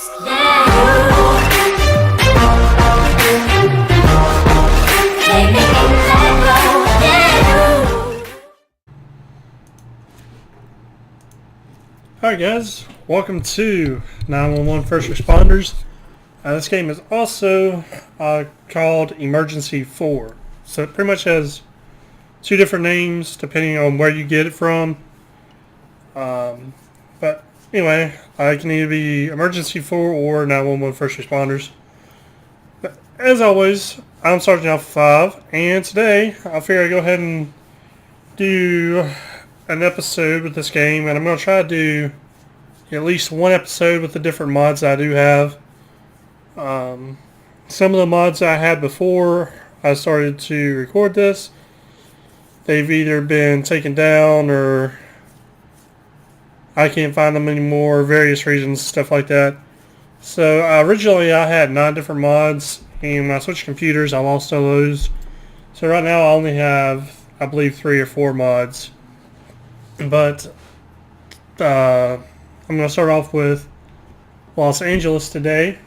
Alright guys, welcome to 911 First Responders. This game is also called Emergency 4. So it pretty much has two different names depending on where you get it from. But anyway, it can either be Emergency 4 or 911 First Responders. But as always, I'm Sergeant Alpha 5, and today I figure I'd go ahead and do an episode with this game, and I'm going to try to do at least one episode with the different mods I do have. Some of the mods I had before I started to record this, they've either been taken down or I can't find them anymore, various reasons, stuff like that. So originally I had 9 different mods, and when I switched computers I lost all those. So right now I only have, I believe, 3 or 4 mods. But I'm going to start off with Los Angeles today,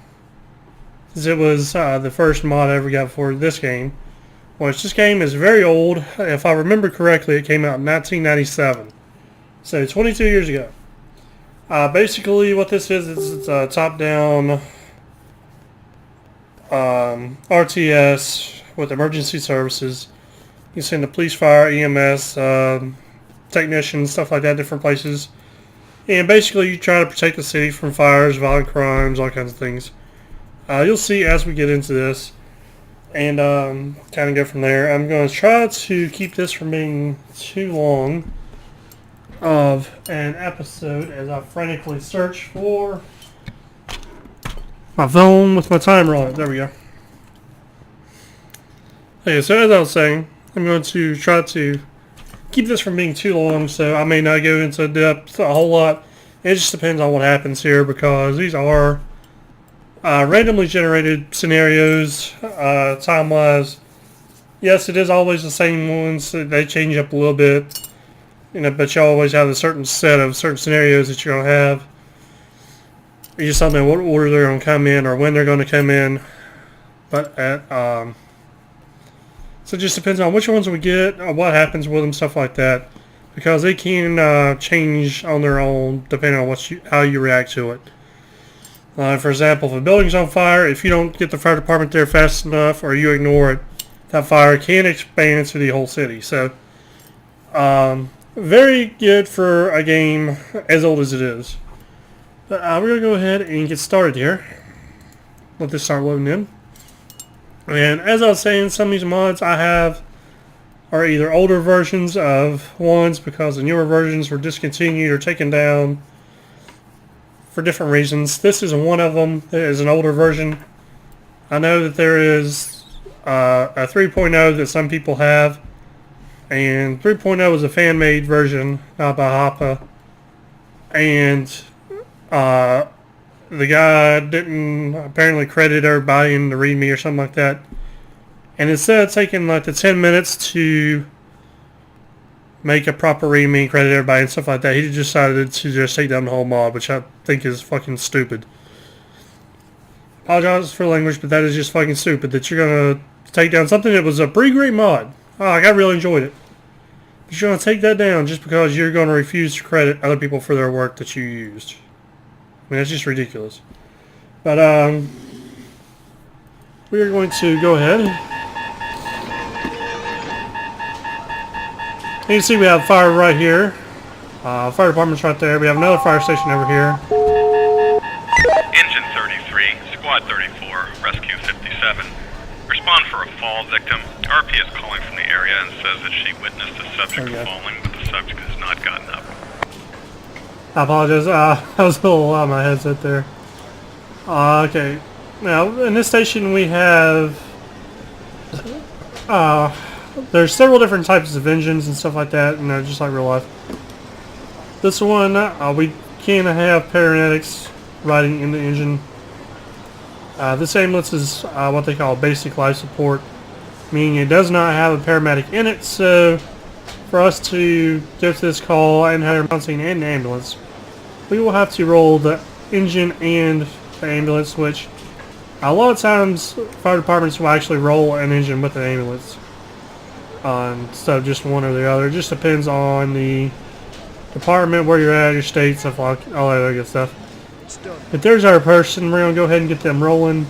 because it was the first mod I ever got for this game. Which this game is very old. If I remember correctly, it came out in 1997. So 22 years ago. Basically what this is, it's a top-down RTS with emergency services. You send the police, fire, EMS, technicians, stuff like that, different places. And basically you try to protect the city from fires, violent crimes, all kinds of things. You'll see as we get into this. And kind of go from there. I'm going to try to keep this from being too long of an episode as I frantically search for my phone with my timer on it. There we go. Okay, so as I was saying, I'm going to try to keep this from being too long, so I may not go into depth a whole lot. It just depends on what happens here, because these are randomly generated scenarios, time-wise. Yes, it is always the same ones. They change up a little bit, but you always have a certain set of certain scenarios that you're going to have. You just don't know what order they're going to come in or when they're going to come in. But so it just depends on which ones we get, or what happens with them, stuff like that. Because they can change on their own depending on how you react to it. For example, if a building's on fire, if you don't get the fire department there fast enough or you ignore it, that fire can expand to the whole city. So, very good for a game as old as it is. But we're going to go ahead and get started here. Let this start loading in. And as I was saying, some of these mods I have are either older versions of ones because the newer versions were discontinued or taken down for different reasons. This is one of them. It is an older version. I know that there is a 3.0 that some people have, and 3.0 is a fan-made version, not by Hoppa. And the guy didn't apparently credit everybody in the README or something like that. And instead of taking like the 10 minutes to make a proper README, credit everybody and stuff like that, he just decided to just take down the whole mod, which I think is fucking stupid. Apologize for language, but that is just fucking stupid that you're going to take down something that was a pretty great mod. I really enjoyed it. But you're going to take that down just because you're going to refuse to credit other people for their work that you used. I mean, that's just ridiculous. But, we are going to go ahead. You can see we have fire right here. Fire department's right there. We have another fire station over here. Engine 33, Squad 34, Rescue 57. Respond for a fall victim. RP is calling from the area and says that she witnessed the subject falling, but the subject has not gotten up. I apologize. I was a little loud on my headset there. Okay. Now, in this station we have there's several different types of engines and stuff like that, and they're just like real life. This one, we can have paramedics riding in the engine. This ambulance is what they call basic life support, meaning it does not have a paramedic in it, so for us to go to this call and have mounting an ambulance, we will have to roll the engine and the ambulance, which a lot of times fire departments will actually roll an engine with an ambulance instead of just one or the other. It just depends on the department, where you're at, your state, stuff like all that other good stuff. But there's our person. We're going to go ahead and get them rolling.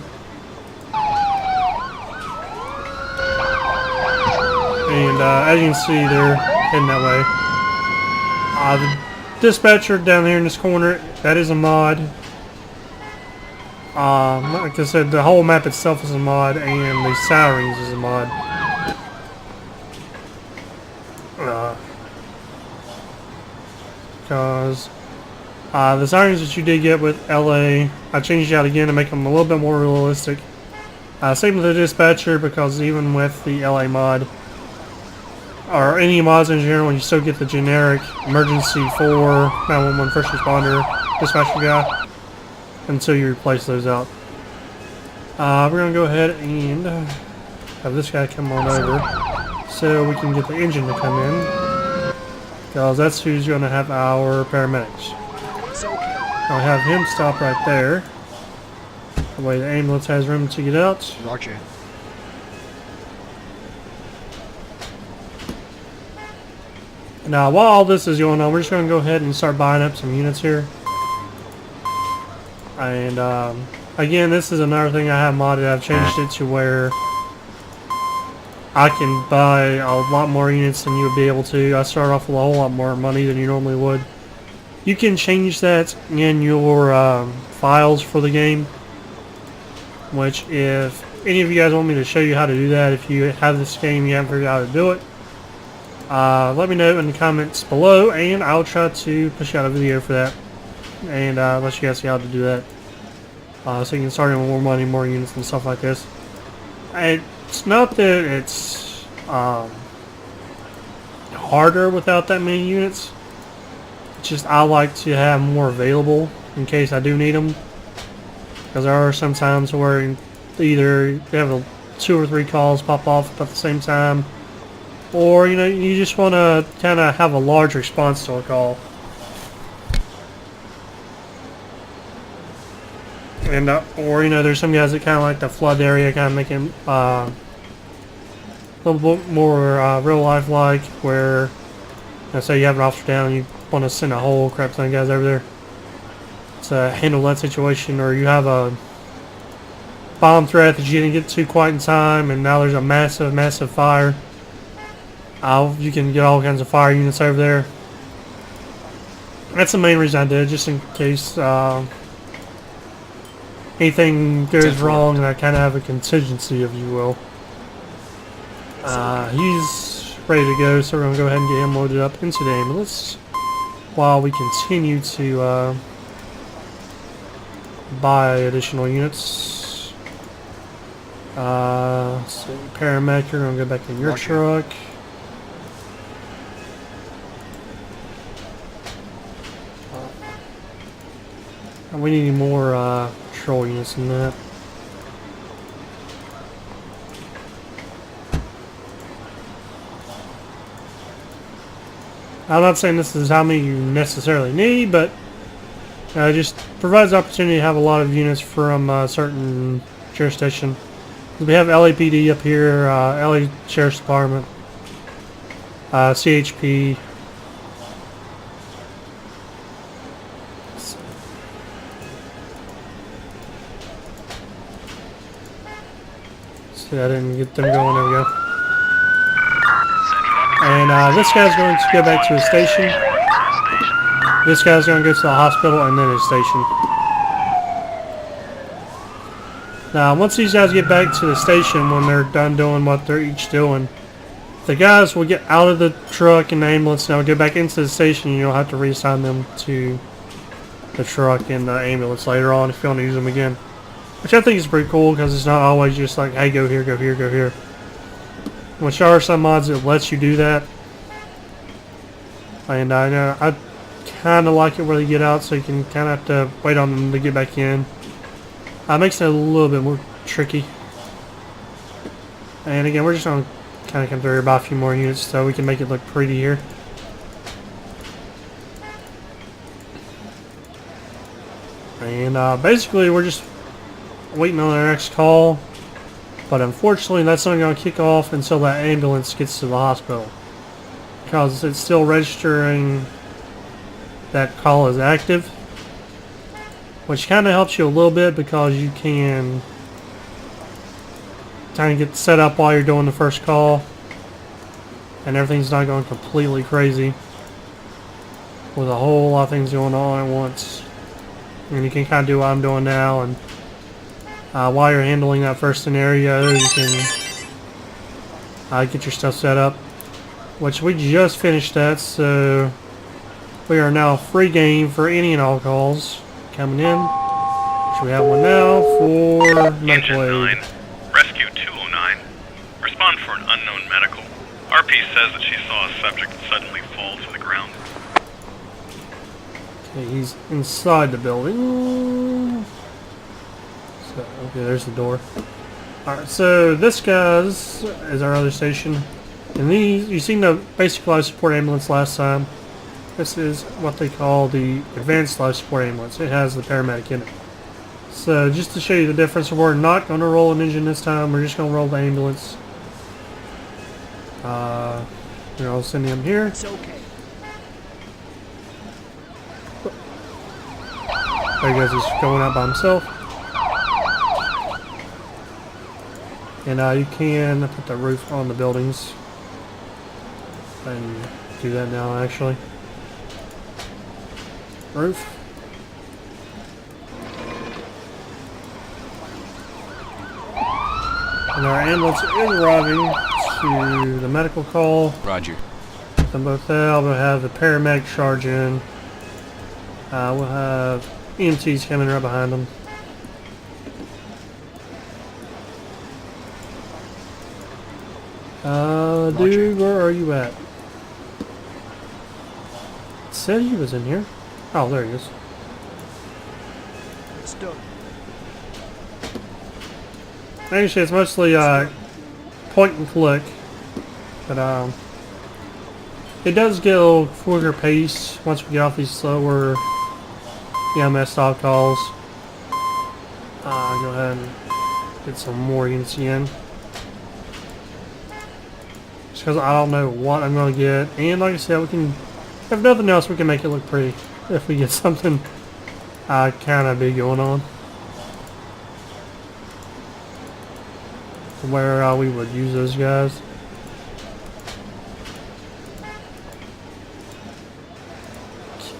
And as you can see, they're heading that way. The dispatcher down here in this corner, that is a mod. Like I said, the whole map itself is a mod, and the sirens is a mod. Because the sirens that you did get with LA, I changed it out again to make them a little bit more realistic. Same with the dispatcher, because even with the LA mod, or any mods in general, you still get the generic emergency for 911 first responder dispatcher guy until you replace those out. We're going to go ahead and have this guy come on over so we can get the engine to come in, because that's who's going to have our paramedics. I'll have him stop right there. That way the ambulance has room to get out. Roger. Now, while all this is going on, we're just going to go ahead and start buying up some units here. And, again, this is another thing I have modded. I've changed it to where I can buy a lot more units than you would be able to. I start off with a whole lot more money than you normally would. You can change that in your files for the game, which if any of you guys want me to show you how to do that, if you have this game, you haven't figured out how to do it, let me know in the comments below, and I'll try to push out a video for that and let you guys see how to do that, so you can start with more money, more units and stuff like this. It's not that it's harder without that many units. It's just I like to have more available in case I do need them, because there are some times where either you have 2 or 3 calls pop off at the same time, or you just want to kind of have a large response to a call. And or there's some guys that kind of like the flood area, kind of making a little bit more real life like, where say you have an officer down and you want to send a whole crap ton of guys over there to handle that situation, or you have a bomb threat that you didn't get to quite in time, and now there's a massive fire. You can get all kinds of fire units over there. That's the main reason I did, just in case anything goes wrong, and I kind of have a contingency, if you will. He's ready to go, so we're going to go ahead and get him loaded up into the ambulance while we continue to buy additional units. So paramedic, you're going to go back in your truck. We need more patrol units than that. I'm not saying this is how many you necessarily need, but it just provides the opportunity to have a lot of units from a certain jurisdiction. We have LAPD up here, LA Sheriff's Department, CHP. See, I didn't get them going. There we go. And this guy's going to go back to his station. This guy's going to go to the hospital and then his station. Now, once these guys get back to the station, when they're done doing what they're each doing, the guys will get out of the truck and the ambulance and they'll go back into the station, and you'll have to reassign them to the truck and the ambulance later on if you want to use them again. Which I think is pretty cool, because it's not always just like, hey, go here, go here, go here. Which are some mods that lets you do that. And I know I kind of like it where they get out, so you can kind of have to wait on them to get back in. Makes it a little bit more tricky. And again, we're just going to kind of come through here, buy a few more units so we can make it look pretty here. And basically we're just waiting on our next call. But unfortunately that's not going to kick off until that ambulance gets to the hospital. Because it's still registering that call is active. Which kind of helps you a little bit because you can kind of get set up while you're doing the first call. And everything's not going completely crazy. With a whole lot of things going on at once. And you can kind of do what I'm doing now. And while you're handling that first scenario, you can get your stuff set up. Which we just finished that, so we are now free game for any and all calls coming in. So we have one now for medical aid. 9, Rescue 209. Respond for an unknown medical. RP says that she saw a subject suddenly fall to the ground. Okay, he's inside the building. So, okay, there's the door. Alright, so this guy's is our other station. And these, you seen the basic life support ambulance last time. This is what they call the advanced life support ambulance. It has the paramedic in it. So just to show you the difference, we're not going to roll an engine this time. We're just going to roll the ambulance. I'll send him here. It's okay. There he goes. He's going out by himself. And you can put the roof on the buildings. And do that now, actually. Roof. And our ambulance is arriving to the medical call. Roger. Put them both out. We'll have the paramedic charge in. We'll have EMTs coming right behind them. Dude, where are you at? It said he was in here. Oh, there he is. It's done. Actually, it's mostly point and click, but it does get a little quicker pace once we get off these slower EMS stop calls. Go ahead and get some more units in. Just because I don't know what I'm going to get, and like I said, we can, if nothing else, we can make it look pretty if we get something kind of big going on. Where we would use those guys.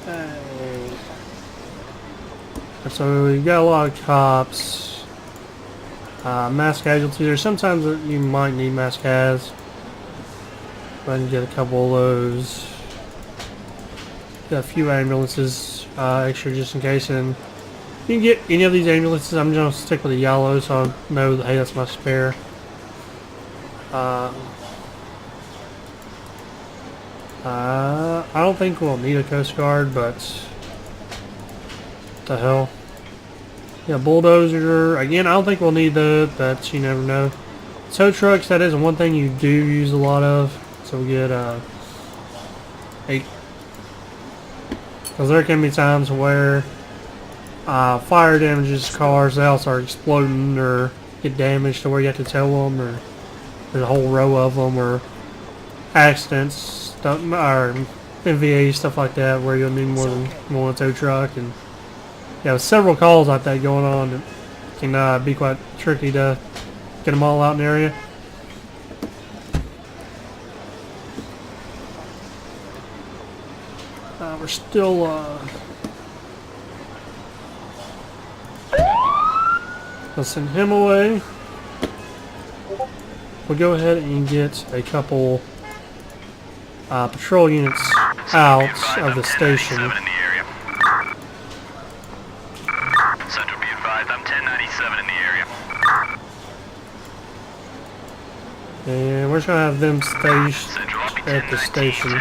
Okay. So we got a lot of cops. Mass casualties. There's sometimes that you might need mass cas. Go ahead and get a couple of those. Got a few ambulances extra just in case, and you can get any of these ambulances. I'm going to stick with the yellow so I know that, hey, that's my spare. I don't think we'll need a Coast Guard, but what the hell. Yeah, bulldozer. Again, I don't think we'll need that, but you never know. Tow trucks, that is one thing you do use a lot of. So we get 8. Because there can be times where fire damages cars, they all start exploding or get damaged to where you have to tow them, or there's a whole row of them, or accidents, stuff, or MVA, stuff like that, where you'll need more than one tow truck. And yeah, with several calls like that going on, it can be quite tricky to get them all out in the area. We're still let's send him away. We'll go ahead and get a couple patrol units out of the station. Central be advised, I'm 1097 in the area. And we're just going to have them staged at the station.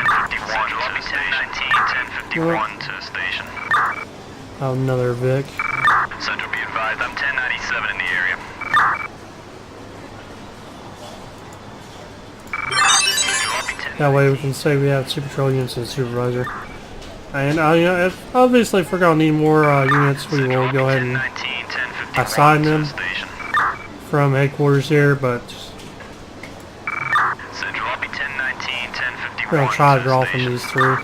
To station. Oh, another Vic. Central be advised, I'm 1097 in the area. That way we can say we have 2 patrol units and a supervisor. And obviously, if we're gonna need more units, we will go ahead and assign them from headquarters here. But we're gonna try to draw from these three.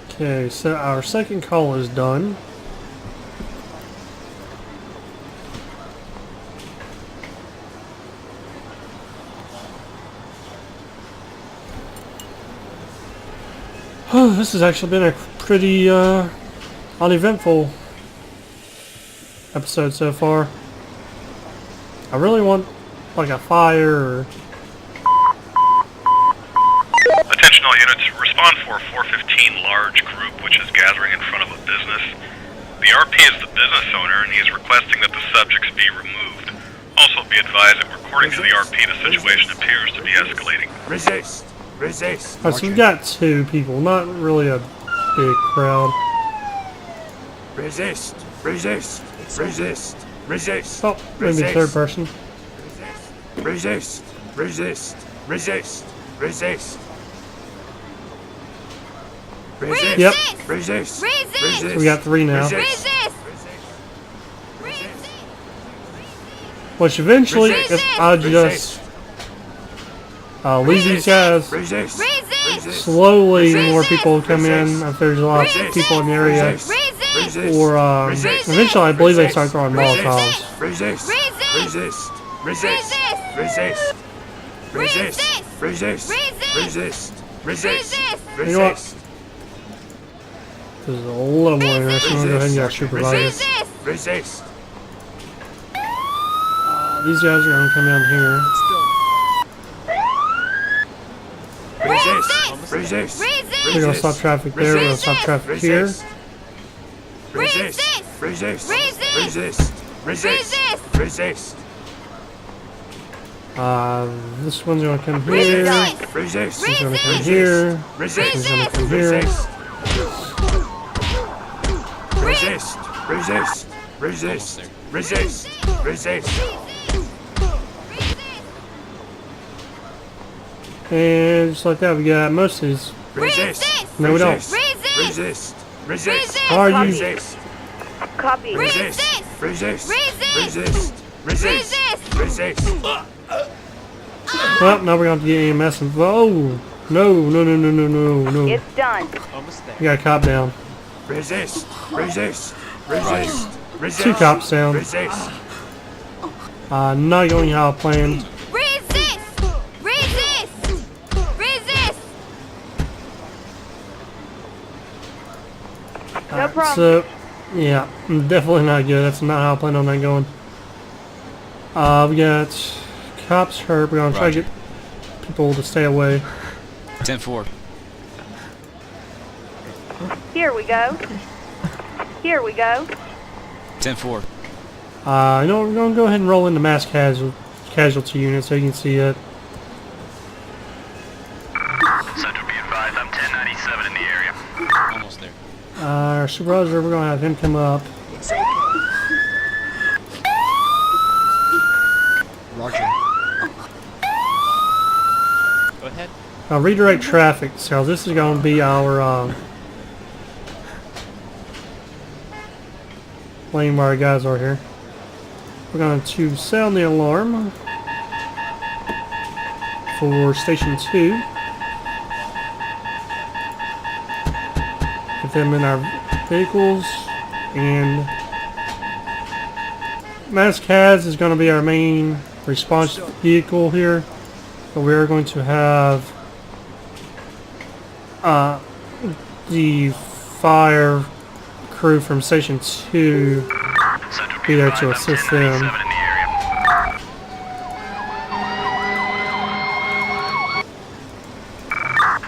Okay, so our second call is done. This has actually been a pretty uneventful episode so far. I really want like a fire or... Attention all units, respond for a 415 large group which is gathering in front of a business. The RP is the business owner and he is requesting that the subjects be removed. Also be advised that according to the RP the situation appears to be escalating. Resist! Resist! Alright, so we've got two people, not really a big crowd. Resist! Resist! Resist! Resist! Oh, maybe third person. Resist! Resist! Resist! Resist! Resist! Yep. Resist! Resist! So we got three now. Resist! Which eventually, if I just leave these guys, Resist! Resist! slowly more people will come in if there's a lot of people in the area. Resist! Or eventually I believe they start throwing Molotovs. Resist! Resist! Resist! Resist! Resist! Resist! Resist! Resist! You know what? This is a little more interesting. We'll go ahead and get our supervisors. Resist! These guys are going to come down here. Resist! Resist! We're going to stop traffic there. We're going to stop traffic here. Resist! Resist! Resist! Resist! Resist! This one's going to come here. Resist! This one's going to come here. This one's going to come here. Resist! Resist! Resist! Resist! Resist! And just like that, we got most of these. Resist! No, we don't. Resist! Resist! How are you? Resist! Copy. Resist! Resist! Resist! Resist! Resist! Resist! Well, now we're going to get EMS involved. Oh, no. It's done. We got a cop down. Resist! Resist! Resist! Resist! Two cops down. Resist! Not going how I planned. Resist! Resist! Resist! No problem. So, yeah, definitely not good. That's not how I planned on that going. We got cops hurt. We're going to try to get people to stay away. 10-4. Here we go. Here we go. 10-4. You know, we're going to go ahead and roll into mass casualty unit so you can see it. Central be advised, I'm 1097 in the area. Almost there. Our supervisor, we're going to have him come up. Roger. Go ahead. Redirect traffic. So this is going to be our lane where our guys are here. We're going to sound the alarm for Station 2. Get them in our vehicles, and Mass CAS is going to be our main response vehicle here. But we are going to have the fire crew from Station 2 be there to assist them.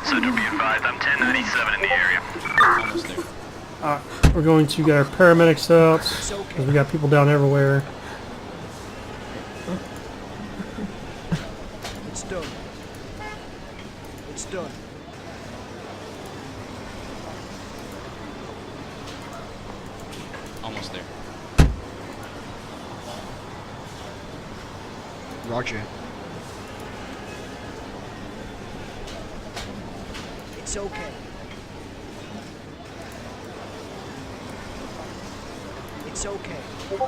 Central be advised, I'm 1097 in the area. Almost there. We're going to get our paramedics out because we got people down everywhere. It's done. It's done. Almost there. Roger. It's okay. It's okay. It's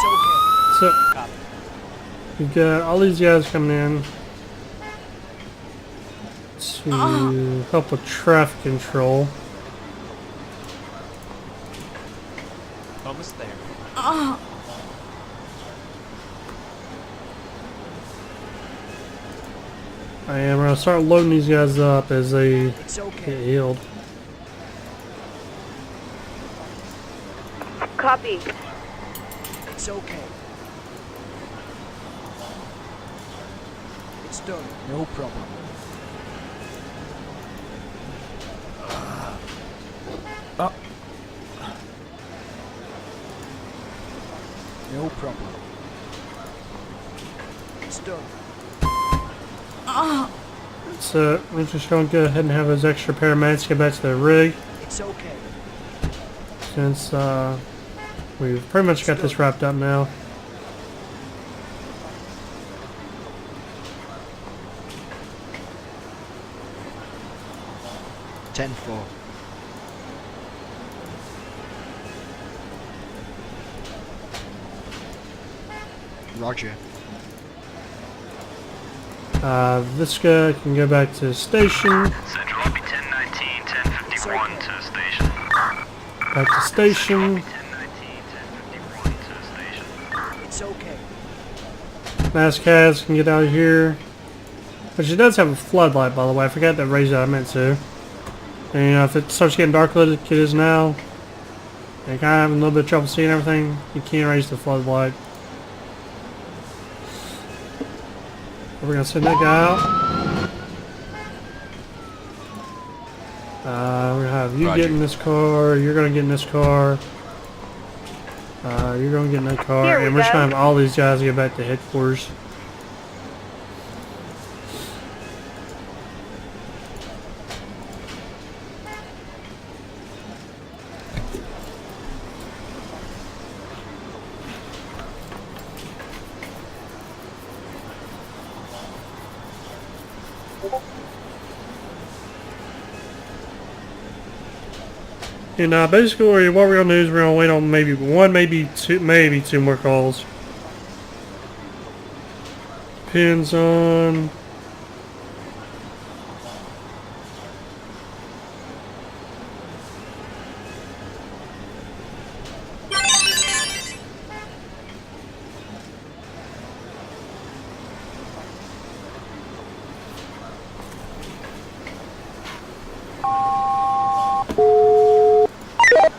okay. So Copy. we've got all these guys coming in to help with traffic control. Almost there. And we're gonna start loading these guys up as they It's get okay. healed. Copy. It's okay. It's done. No problem. No problem. It's done. So we're just gonna go ahead and have those extra paramedics get back to their rig It's okay. since we've pretty much got this wrapped up now. Ten-4. Roger. This guy can go back to the station. Central Lobby 1019, 1051 to station. Back to station. 1019, 1051 to station. It's okay. Mascaz can get out of here. But she does have a floodlight, by the way. I forgot to raise that. I meant to. And you know, if it starts getting dark like it is now, and kind of having a little bit of trouble seeing everything, you can't raise the floodlight. We're gonna send that guy out. We're gonna have you Roger. get in this car. You're gonna get in this car. You're gonna get in that car, Here we and we're just go. gonna have all these guys get back to headquarters. And basically, what we're gonna do is we're gonna wait on maybe one, maybe two more calls. Depends on.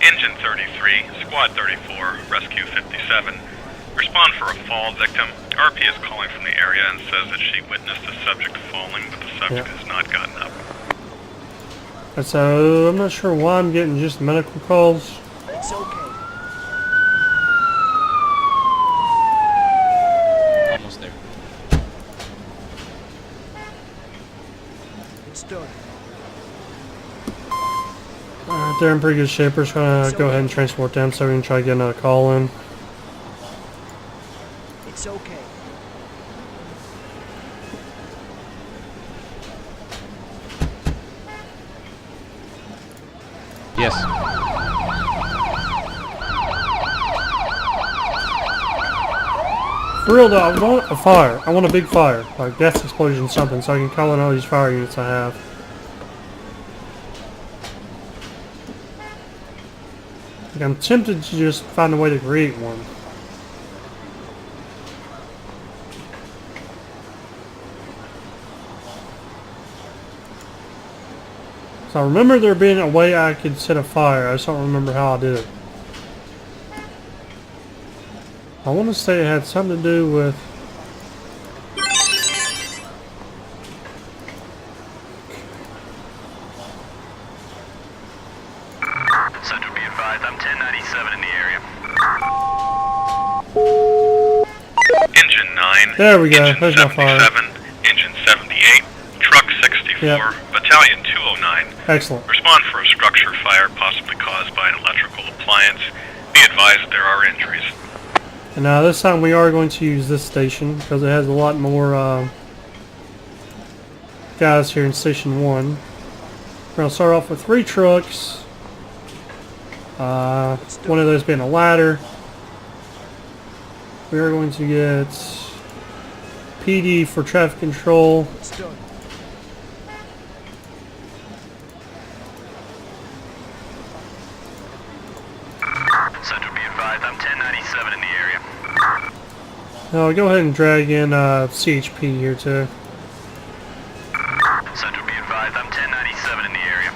Engine 33, Squad 34, Rescue 57. Respond for a fall victim. RP is calling from the area and says that she witnessed the subject falling, but the subject has not gotten up. So I'm not sure why I'm getting just medical calls. It's okay. Almost there. It's done. They're in pretty good shape. We're just gonna go ahead and transport them so we can try to get another call in. It's okay. Yes. For real though, I want a fire. I want a big fire. Like gas explosion something so I can call in all these fire units I have. Like, I'm tempted to just find a way to create one. So I remember there being a way I could set a fire. I just don't remember how I did it. I want to say it had something to do with... Central, be advised, I'm 1097 in the area. Engine 9. There we go. Engine There's my fire. 77. Engine 78. Truck 64. Yep. Battalion 209. Excellent. Respond for a structure fire possibly caused by an electrical appliance. Be advised there are injuries. And now this time we are going to use this station because it has a lot more guys here in Station 1. We're going to start off with 3 trucks. One of those being a ladder. We are going to get PD for traffic control. It's done. Central, be advised, I'm 1097 in the area. Now go ahead and drag in CHP here too. Central, be advised, I'm 1097 in the area.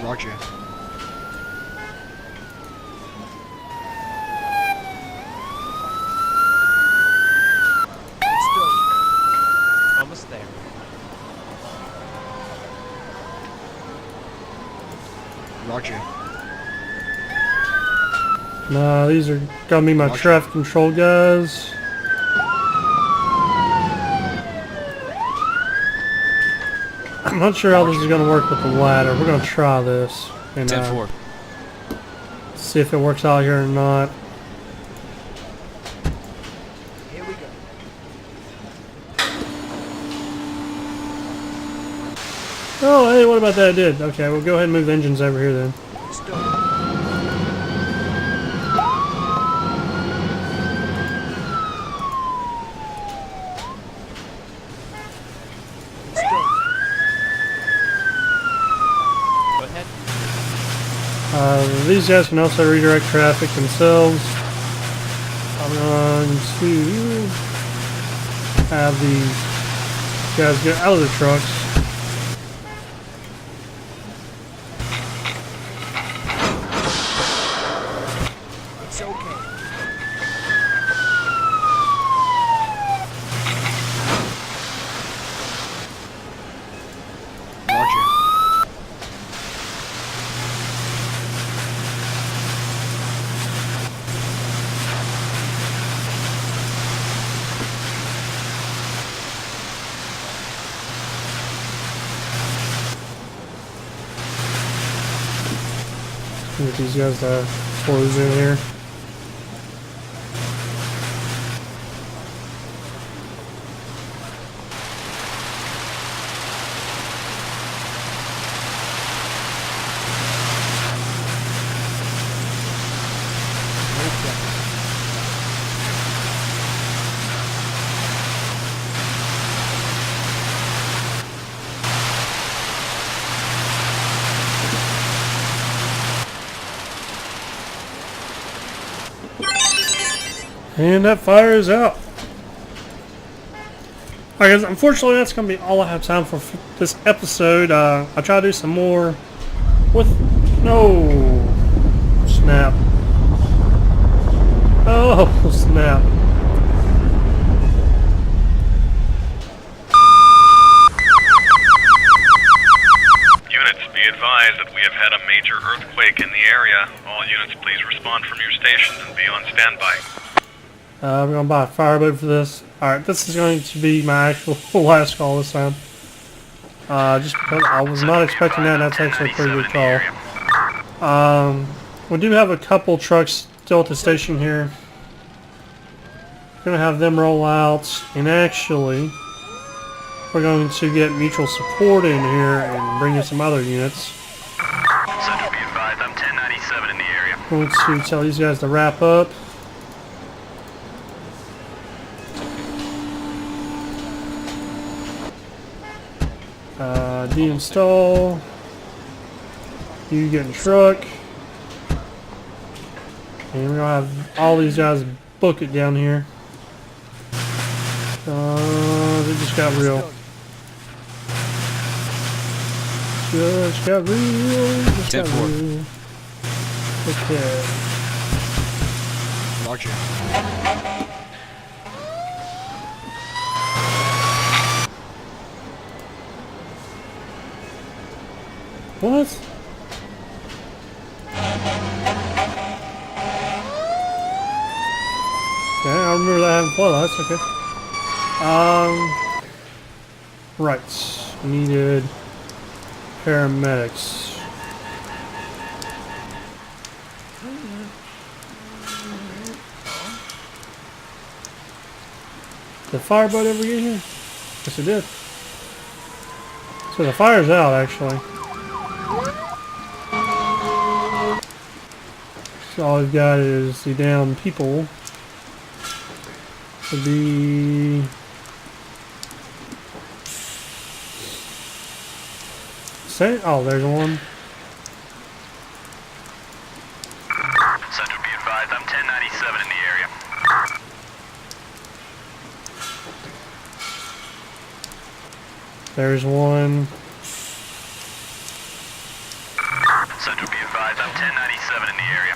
Roger. It's done. Almost there. Roger. Nah, these are gonna be my Roger. traffic control guys. I'm not sure how this is gonna work with the ladder. We're gonna try this and 10-4. see if it works out here or not. Here we go. Oh, hey, what about that? It did. Okay, we'll go ahead and move the engines over here then. It's done. It's done. Go ahead. These guys can also redirect traffic themselves. I'm going to have these guys get out of the trucks. It's okay. Roger. Get these guys to close in here. No problem. And that fire is out. Alright guys, unfortunately that's going to be all I have time for this episode. I'll try to do some more with... No! Snap. Oh, snap. Units, be advised that we have had a major earthquake in the area. All units, please respond from your stations and be on standby. I'm going to buy a fireboat for this. Alright, this is going to be my actual last call this time. Just because I was not expecting that, and that's actually a pretty good call. We do have a couple trucks still at the station here. Going to have them roll out, and actually, we're going to get mutual support in here and bring in some other units. Central, be advised, I'm 1097 in the area. Going to tell these guys to wrap up. Deinstall. You get in truck. And we're gonna have all these guys book it down here. It just got real. Just got real. Just got 10-4. real. Okay. Roger. What? having flow. That's okay. Right. Needed paramedics. Did the fireboat ever get here? Yes, it did. So the fire's out, actually. So all we've got is the downed people. To be... Say, oh, there's one. Central, be advised, I'm 1097 in the area. There's one. Central, be advised, I'm 1097 in the area.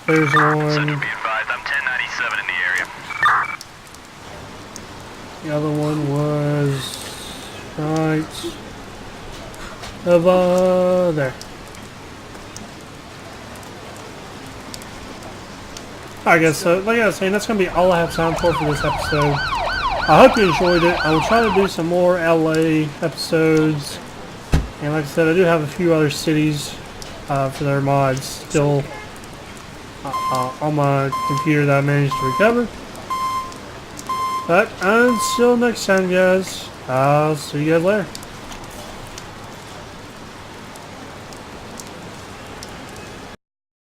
There's Central, one. be advised, I'm 1097 in the area. The other one was right over there. I guess so. Like I was saying, that's going to be all I have time for this episode. I hope you enjoyed it. I will try to do some more LA episodes. And like I said, I do have a few other cities for their mods still on my computer that I managed to recover. But until next time, guys, I'll see you guys later.